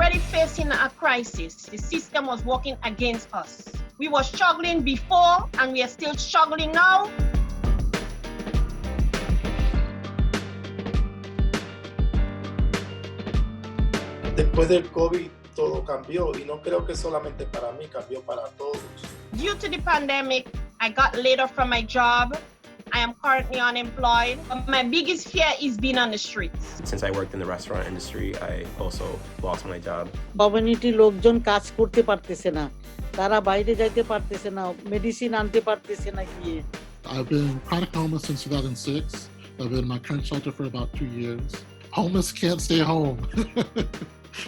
already facing a crisis. The system was working against us. We were struggling before and we are still struggling now. Después del COVID todo cambió y no creo que solamente para mí, cambió para todos. Due to the pandemic, I got laid off from my job. I am currently unemployed. My biggest fear is being on the streets. Since I worked in the restaurant industry, I also lost my job. Community লোকজন কাজ করতে পারতেছে না, তারা বাইরে যাইতে পারতেছে না, মেডিসিন আনতে পারতেছে না গিয়ে। I've been chronic homeless since 2006. I've been in my current shelter for about 2 years. Homeless can't stay home.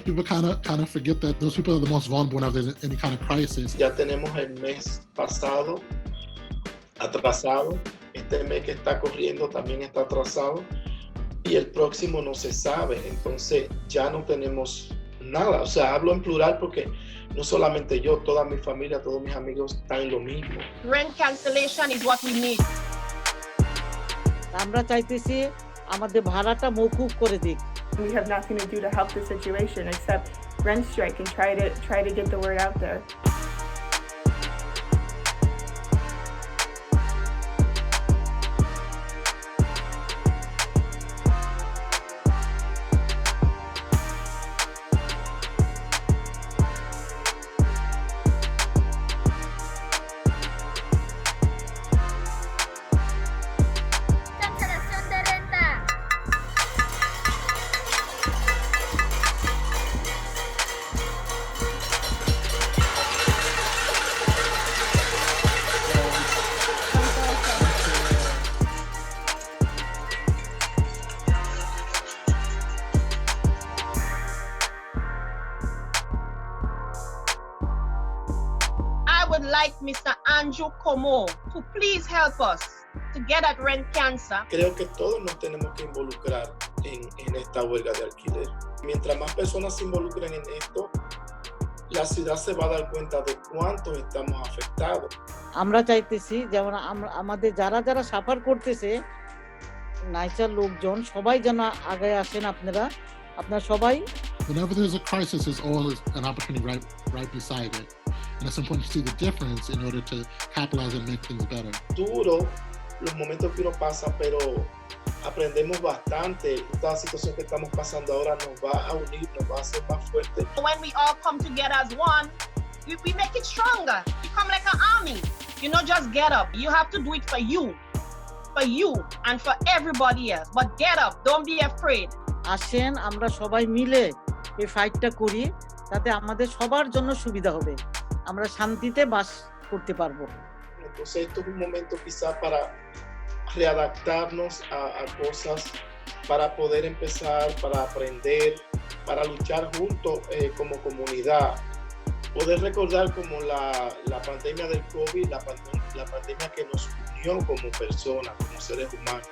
People kind of forget that those people are the most vulnerable whenever there's any kind of crisis. Ya tenemos el mes pasado atrasado, este mes que está corriendo también está atrasado y el próximo no se sabe, entonces ya no tenemos nada. O sea, hablo en plural porque no solamente yo, toda mi familia, todos mis amigos están en lo mismo. Rent cancellation is what we need. আমরা চাইতেছি আমাদের ভাড়াটা মওকুফ করে দিক। We have nothing to do to help the situation except rent strike and try to get the word out there. I would like Mr. Andrew Como to please help us to get at rent cancer. Creo que todos nos tenemos que involucrar en esta huelga de alquiler. Mientras más personas se involucren en esto, la ciudad se va a dar cuenta de cuánto estamos afectados. আমরা চাইতেছি যেমন আমাদের যারা যারা suffer করতেছে নাইচার লোকজন সবাই যেন আগে আসেন। আপনারা সবাই। Whenever there's a crisis, there's always an opportunity right beside it. And it's important to see the difference in order to capitalize and make things better. Duro los momentos que uno pasa, pero aprendemos bastante. Esta situación que estamos pasando ahora nos va a unir, nos va a hacer más fuertes. When we all come together as one, we make it stronger. We come like an army. You know, just get up. You have to do it for you and for everybody else. But get up, don't be afraid. আসেন আমরা সবাই মিলে এই ফাইটটা করি, তাতে আমাদের সবার জন্য সুবিধা হবে, আমরা শান্তিতে বাস করতে পারবো। Entonces esto es un momento quizás para readaptarnos a cosas, para poder empezar, para aprender, para luchar juntos como comunidad. Poder recordar como la pandemia del COVID, la pandemia que nos unió como personas, como seres humanos.